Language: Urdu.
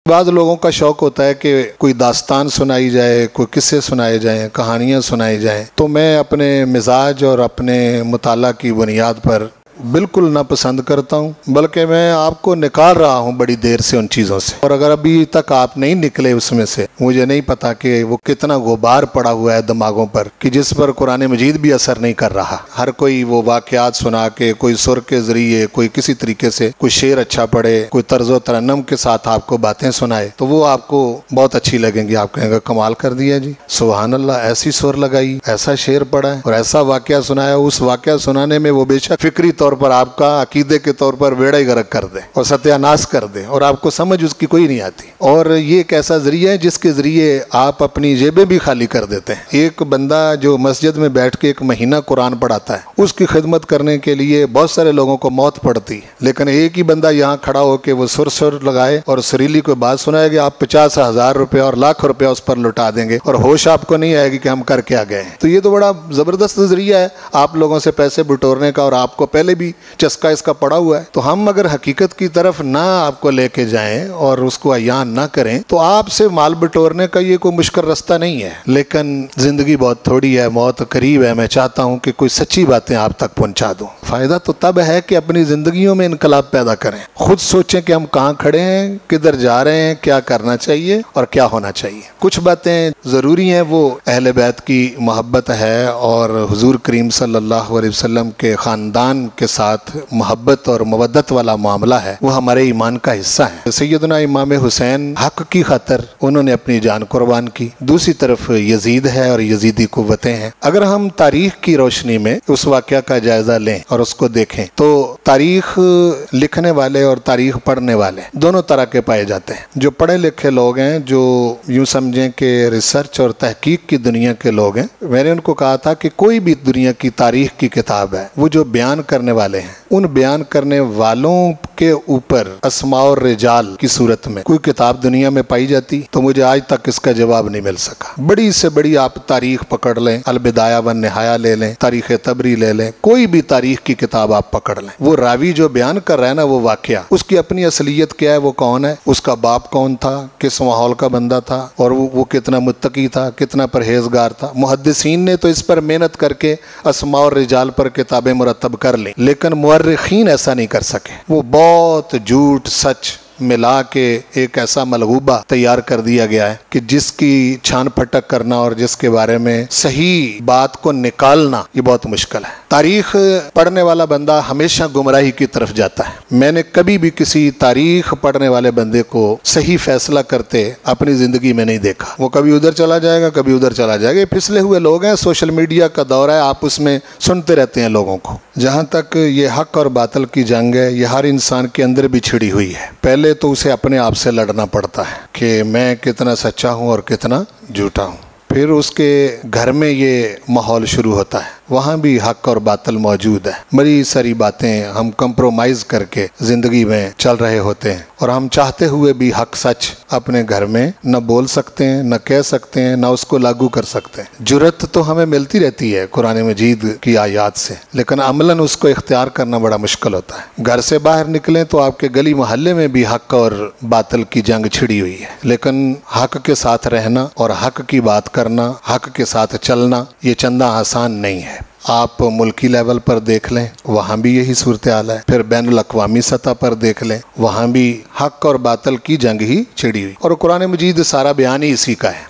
بعض لوگوں کا شوق ہوتا ہے کہ کوئی داستان سنائی جائے، کوئی قصے سنائے جائیں، کہانیاں سنائی جائیں، تو میں اپنے مزاج اور اپنے مطالعہ کی بنیاد پر بالکل ناپسند کرتا ہوں، بلکہ میں آپ کو نکال رہا ہوں بڑی دیر سے ان چیزوں سے، اور اگر ابھی تک آپ نہیں نکلے اس میں سے، مجھے نہیں پتا کہ وہ کتنا غبار پڑا ہوا ہے دماغوں پر کہ جس پر قرآن مجید بھی اثر نہیں کر رہا۔ ہر کوئی وہ واقعات سنا کے، کوئی سر کے ذریعے، کوئی کسی طریقے سے کوئی شعر اچھا پڑھے، کوئی طرز و ترنم کے ساتھ آپ کو باتیں سنائے، تو وہ آپ کو بہت اچھی لگیں گی، آپ کہیں گے کمال کر دیا جی، سبحان اللہ، ایسی سر لگائی، ایسا شعر پڑھا ہے اور ایسا واقعہ سنایا۔ اس واقعہ سنانے میں وہ بے شک فکری طور پر آپ کا عقیدے کے طور پر بیڑا ہی غرق کر دے اور ستیہ ناش کر دے، اور آپ کو سمجھ اس کی کوئی نہیں آتی۔ اور یہ ایک ایسا ذریعہ ہے جس کے ذریعے آپ اپنی جیبیں بھی خالی کر دیتے ہیں۔ ایک بندہ جو مسجد میں بیٹھ کے ایک مہینہ قرآن پڑھاتا ہے، اس کی خدمت کرنے کے لیے بہت سارے لوگوں کو موت پڑتی ہے، لیکن ایک ہی بندہ یہاں کھڑا ہو کے وہ سر لگائے اور سریلی کوئی بات سنائے گا، آپ 50,000 روپے اور لاکھ روپے اس پر لٹا دیں گے اور ہوش آپ کو نہیں آئے گی کہ ہم کر کے آ گئے ہیں۔ تو یہ تو بڑا زبردست ذریعہ ہے آپ لوگوں سے پیسے بٹورنے کا، اور آپ کو پہلے بھی چسکا اس کا پڑا ہوا ہے۔ تو ہم اگر حقیقت کی طرف نہ آپ کو لے کے جائیں اور اس کو عیان نہ کریں تو آپ سے مال بٹورنے کا یہ کوئی مشکل رستہ نہیں ہے، لیکن زندگی بہت تھوڑی ہے، موت قریب ہے۔ میں چاہتا ہوں کہ کوئی سچی باتیں آپ تک پہنچا دوں۔ فائدہ تو تب ہے کہ اپنی زندگیوں میں انقلاب پیدا کریں، خود سوچیں کہ ہم کہاں کھڑے ہیں، کدھر جا رہے ہیں، کیا کرنا چاہیے اور کیا ہونا چاہیے۔ کچھ باتیں ضروری ہیں، وہ اہل بیت کی محبت ہے اور حضور کریم صلی اللہ علیہ وسلم کے خاندان کے ساتھ محبت اور مودت والا معاملہ ہے، وہ ہمارے ایمان کا حصہ ہے۔ سیدنا امام حسین حق کی خاطر انہوں نے اپنی جان قربان کی، دوسری طرف یزید ہے اور یزیدی قوتیں ہیں۔ اگر ہم تاریخ کی روشنی میں اس واقعہ کا جائزہ لیں اور اس کو دیکھیں تو تاریخ لکھنے والے اور تاریخ پڑھنے والے دونوں طرح کے پائے جاتے ہیں۔ جو پڑھے لکھے لوگ ہیں، جو یوں سمجھیں کہ ریسرچ اور تحقیق کی دنیا کے لوگ ہیں، میں نے ان کو کہا تھا کہ کوئی بھی دنیا کی تاریخ کی کتاب ہے، وہ جو بیان کرنے والے ہیں، ان بیان کرنے والوں کے اوپر اسماء اور رجال کی صورت میں کوئی کتاب دنیا میں پائی جاتی تو مجھے آج تک اس کا جواب نہیں مل سکا۔ بڑی سے بڑی آپ تاریخ پکڑ لیں، البدایہ والنہایہ لے لیں، تاریخ طبری لے لیں، کوئی بھی تاریخ کی کتاب آپ پکڑ لیں، وہ راوی جو بیان کر رہا ہے نا، وہ واقعہ، اس کی اپنی اصلیت کیا ہے، وہ کون ہے، اس کا باپ کون تھا، کس ماحول کا بندہ تھا، اور وہ کتنا متقی تھا، کتنا پرہیزگار تھا۔ محدثین نے تو اس پر محنت کر کے اسماء اور رجال پر کتابیں مرتب کر لیں، لیکن مورخین ایسا نہیں کر سکے۔ وہ بہت جھوٹ سچ ملا کے ایک ایسا ملغوبہ تیار کر دیا گیا ہے کہ جس کی چھان پھٹک کرنا اور جس کے بارے میں صحیح بات کو نکالنا یہ بہت مشکل ہے۔ تاریخ پڑھنے والا بندہ ہمیشہ گمراہی کی طرف جاتا ہے۔ میں نے کبھی بھی کسی تاریخ پڑھنے والے بندے کو صحیح فیصلہ کرتے اپنی زندگی میں نہیں دیکھا۔ وہ کبھی ادھر چلا جائے گا، کبھی ادھر چلا جائے گا۔ یہ پھسلے ہوئے لوگ ہیں، سوشل میڈیا کا دور ہے، آپ اس میں سنتے رہتے ہیں لوگوں کو۔ جہاں تک یہ حق اور باطل کی جنگ ہے، یہ ہر انسان کے اندر بھی چھڑی ہوئی ہے۔ پہلے تو اسے اپنے آپ سے لڑنا پڑتا ہے کہ میں کتنا سچا ہوں اور کتنا جھوٹا ہوں۔ پھر اس کے گھر میں یہ ماحول شروع ہوتا ہے، وہاں بھی حق اور باطل موجود ہے۔ بڑی ساری باتیں ہم کمپرومائز کر کے زندگی میں چل رہے ہوتے ہیں، اور ہم چاہتے ہوئے بھی حق سچ اپنے گھر میں نہ بول سکتے ہیں، نہ کہہ سکتے ہیں، نہ اس کو لاگو کر سکتے ہیں۔ جرأت تو ہمیں ملتی رہتی ہے قرآن مجید کی آیات سے، لیکن عملاً اس کو اختیار کرنا بڑا مشکل ہوتا ہے۔ گھر سے باہر نکلیں تو آپ کے گلی محلے میں بھی حق اور باطل کی جنگ چھڑی ہوئی ہے، لیکن حق کے ساتھ رہنا اور حق کی بات کرنا، حق کے ساتھ چلنا، یہ چندہ آسان نہیں ہے۔ آپ ملکی لیول پر دیکھ لیں، وہاں بھی یہی صورتحال ہے۔ پھر بین الاقوامی سطح پر دیکھ لیں، وہاں بھی حق اور باطل کی جنگ ہی چھڑی ہوئی، اور قرآن مجید سارا بیان ہی اسی کا ہے۔